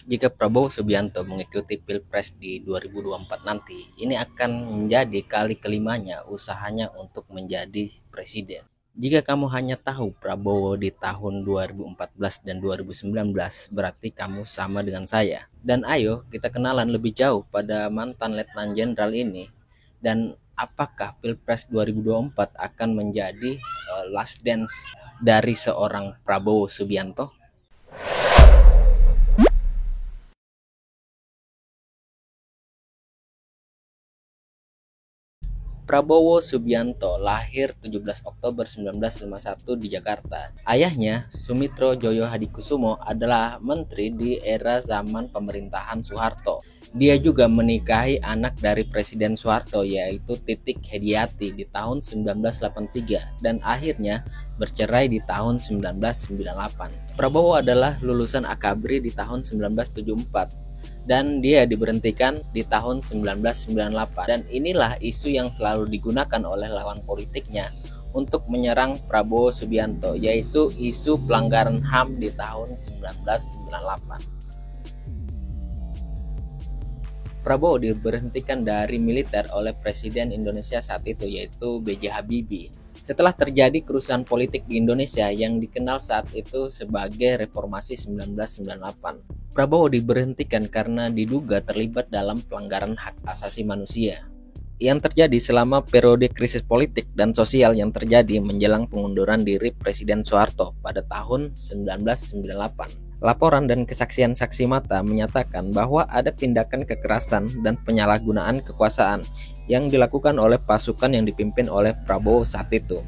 Jika Prabowo Subianto mengikuti Pilpres di 2024 nanti, ini akan menjadi kali kelimanya usahanya untuk menjadi presiden. Jika kamu hanya tahu Prabowo di tahun 2014 dan 2019, berarti kamu sama dengan saya. Dan ayo kita kenalan lebih jauh pada mantan Letnan Jenderal ini. Dan apakah Pilpres 2024 akan menjadi last dance dari seorang Prabowo Subianto? Prabowo Subianto lahir 17 Oktober 1951 di Jakarta. Ayahnya, Sumitro Joyo Hadikusumo, adalah menteri di era zaman pemerintahan Soeharto. Dia juga menikahi anak dari Presiden Soeharto, yaitu Titik Hediati, di tahun 1983 dan akhirnya bercerai di tahun 1998. Prabowo adalah lulusan Akabri di tahun 1974. Dan dia diberhentikan di tahun 1998. Dan inilah isu yang selalu digunakan oleh lawan politiknya untuk menyerang Prabowo Subianto, yaitu isu pelanggaran HAM di tahun 1998. Prabowo diberhentikan dari militer oleh Presiden Indonesia saat itu, yaitu B.J. Habibie. Setelah terjadi kerusuhan politik di Indonesia yang dikenal saat itu sebagai Reformasi 1998. Prabowo diberhentikan karena diduga terlibat dalam pelanggaran hak asasi manusia yang terjadi selama periode krisis politik dan sosial yang terjadi menjelang pengunduran diri Presiden Soeharto pada tahun 1998. Laporan dan kesaksian saksi mata menyatakan bahwa ada tindakan kekerasan dan penyalahgunaan kekuasaan yang dilakukan oleh pasukan yang dipimpin oleh Prabowo saat itu.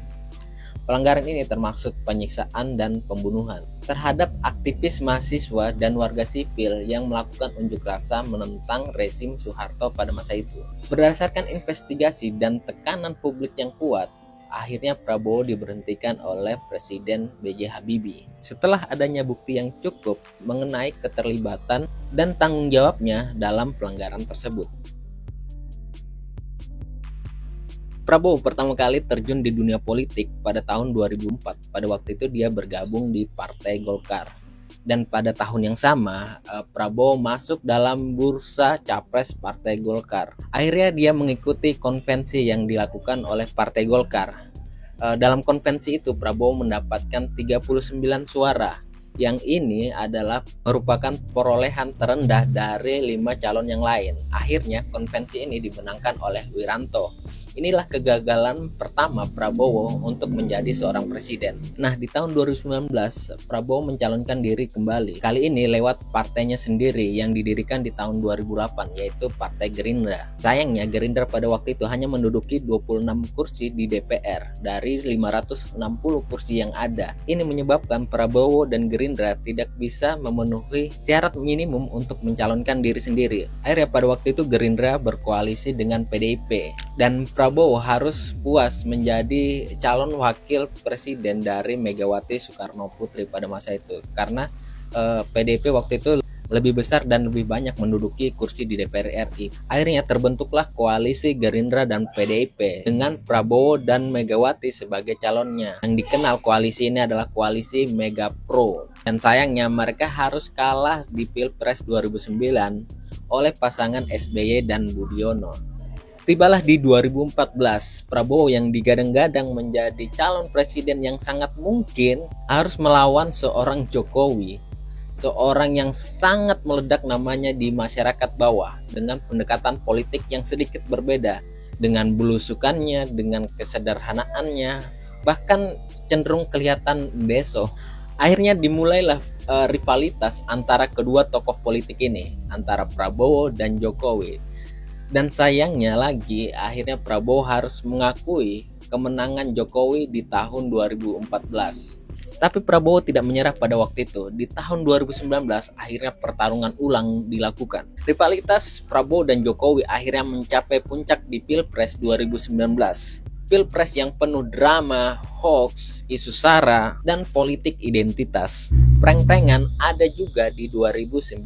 Pelanggaran ini termasuk penyiksaan dan pembunuhan terhadap aktivis mahasiswa dan warga sipil yang melakukan unjuk rasa menentang rezim Soeharto pada masa itu. Berdasarkan investigasi dan tekanan publik yang kuat, akhirnya Prabowo diberhentikan oleh Presiden B.J. Habibie setelah adanya bukti yang cukup mengenai keterlibatan dan tanggung jawabnya dalam pelanggaran tersebut. Prabowo pertama kali terjun di dunia politik pada tahun 2004. Pada waktu itu dia bergabung di Partai Golkar. Dan pada tahun yang sama, Prabowo masuk dalam bursa capres Partai Golkar. Akhirnya dia mengikuti konvensi yang dilakukan oleh Partai Golkar. Dalam konvensi itu Prabowo mendapatkan 39 suara. Yang ini adalah merupakan perolehan terendah dari 5 calon yang lain. Akhirnya konvensi ini dimenangkan oleh Wiranto. Inilah kegagalan pertama Prabowo untuk menjadi seorang presiden. Nah, di tahun 2019 Prabowo mencalonkan diri kembali. Kali ini lewat partainya sendiri yang didirikan di tahun 2008, yaitu Partai Gerindra. Sayangnya Gerindra pada waktu itu hanya menduduki 26 kursi di DPR dari 560 kursi yang ada. Ini menyebabkan Prabowo dan Gerindra tidak bisa memenuhi syarat minimum untuk mencalonkan diri sendiri. Akhirnya pada waktu itu Gerindra berkoalisi dengan PDIP dan Prabowo harus puas menjadi calon wakil presiden dari Megawati Soekarno Putri pada masa itu karena PDIP waktu itu lebih besar dan lebih banyak menduduki kursi di DPR RI. Akhirnya terbentuklah koalisi Gerindra dan PDIP dengan Prabowo dan Megawati sebagai calonnya. Yang dikenal koalisi ini adalah koalisi Mega Pro. Dan sayangnya mereka harus kalah di Pilpres 2009 oleh pasangan SBY dan Budiono. Tibalah di 2014, Prabowo yang digadang-gadang menjadi calon presiden yang sangat mungkin harus melawan seorang Jokowi. Seorang yang sangat meledak namanya di masyarakat bawah dengan pendekatan politik yang sedikit berbeda. Dengan belusukannya, dengan kesederhanaannya, bahkan cenderung kelihatan deso. Akhirnya dimulailah rivalitas antara kedua tokoh politik ini, antara Prabowo dan Jokowi. Dan sayangnya lagi, akhirnya Prabowo harus mengakui kemenangan Jokowi di tahun 2014. Tapi Prabowo tidak menyerah pada waktu itu. Di tahun 2019, akhirnya pertarungan ulang dilakukan. Rivalitas Prabowo dan Jokowi akhirnya mencapai puncak di Pilpres 2019. Pilpres yang penuh drama, hoax, isu sara, dan politik identitas. Prank-prankan ada juga di 2019.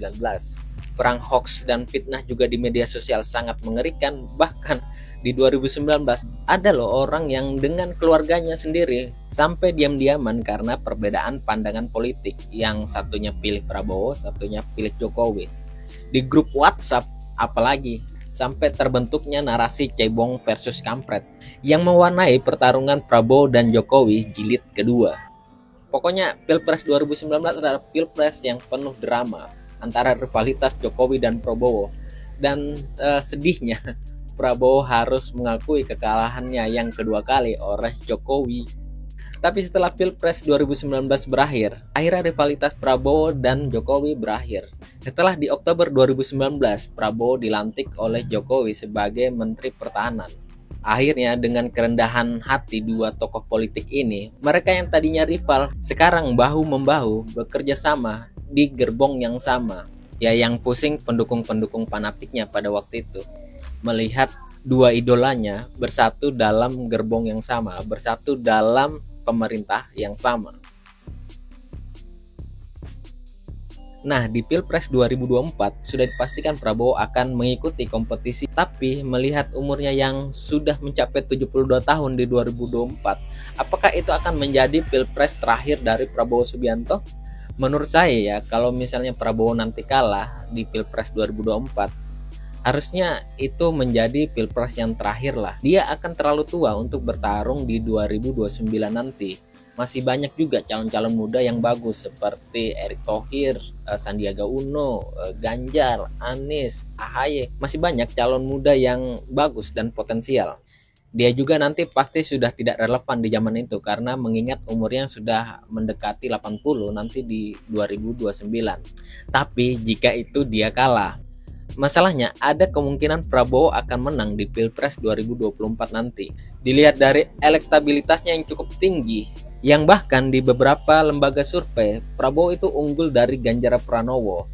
Perang hoax dan fitnah juga di media sosial sangat mengerikan. Bahkan di 2019 ada loh orang yang dengan keluarganya sendiri sampai diam-diaman karena perbedaan pandangan politik. Yang satunya pilih Prabowo, satunya pilih Jokowi. Di grup WhatsApp apalagi sampai terbentuknya narasi cebong versus kampret yang mewarnai pertarungan Prabowo dan Jokowi jilid kedua. Pokoknya Pilpres 2019 adalah Pilpres yang penuh drama antara rivalitas Jokowi dan Prabowo. Dan sedihnya Prabowo harus mengakui kekalahannya yang kedua kali oleh Jokowi. Tapi setelah Pilpres 2019 berakhir, akhirnya rivalitas Prabowo dan Jokowi berakhir. Setelah di Oktober 2019, Prabowo dilantik oleh Jokowi sebagai Menteri Pertahanan. Akhirnya dengan kerendahan hati dua tokoh politik ini, mereka yang tadinya rival sekarang bahu-membahu bekerja sama di gerbong yang sama. Ya, yang pusing pendukung-pendukung fanatiknya pada waktu itu melihat dua idolanya bersatu dalam gerbong yang sama, bersatu dalam pemerintah yang sama. Nah, di Pilpres 2024 sudah dipastikan Prabowo akan mengikuti kompetisi, tapi melihat umurnya yang sudah mencapai 72 tahun di 2024, apakah itu akan menjadi Pilpres terakhir dari Prabowo Subianto? Menurut saya ya, kalau misalnya Prabowo nanti kalah di Pilpres 2024, harusnya itu menjadi Pilpres yang terakhir lah. Dia akan terlalu tua untuk bertarung di 2029 nanti. Masih banyak juga calon-calon muda yang bagus seperti Erick Thohir, Sandiaga Uno, Ganjar, Anies, AHY. Masih banyak calon muda yang bagus dan potensial. Dia juga nanti pasti sudah tidak relevan di zaman itu karena mengingat umurnya sudah mendekati 80 nanti di 2029. Tapi jika itu dia kalah, masalahnya ada kemungkinan Prabowo akan menang di Pilpres 2024 nanti. Dilihat dari elektabilitasnya yang cukup tinggi, yang bahkan di beberapa lembaga survei Prabowo itu unggul dari Ganjar Pranowo.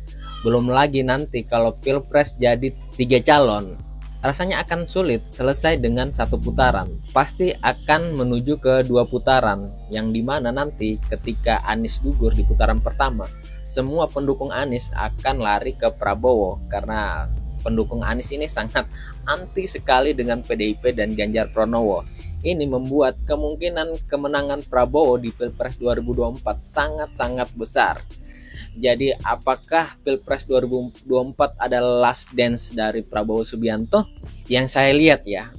Belum lagi nanti kalau Pilpres jadi 3 calon, rasanya akan sulit selesai dengan 1 putaran. Pasti akan menuju ke 2 putaran, yang dimana nanti ketika Anies gugur di putaran pertama, semua pendukung Anies akan lari ke Prabowo karena pendukung Anies ini sangat anti sekali dengan PDIP dan Ganjar Pranowo. Ini membuat kemungkinan kemenangan Prabowo di Pilpres 2024 sangat-sangat besar. Jadi apakah Pilpres 2024 adalah last dance dari Prabowo Subianto? Yang saya lihat ya,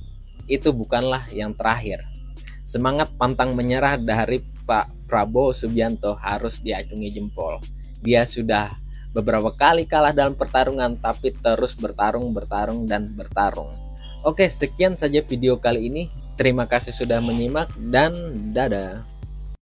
itu bukanlah yang terakhir. Semangat pantang menyerah dari Pak Prabowo Subianto harus diacungi jempol. Dia sudah beberapa kali kalah dalam pertarungan, tapi terus bertarung. Oke, sekian saja video kali ini. Terima kasih sudah menyimak dan dadah.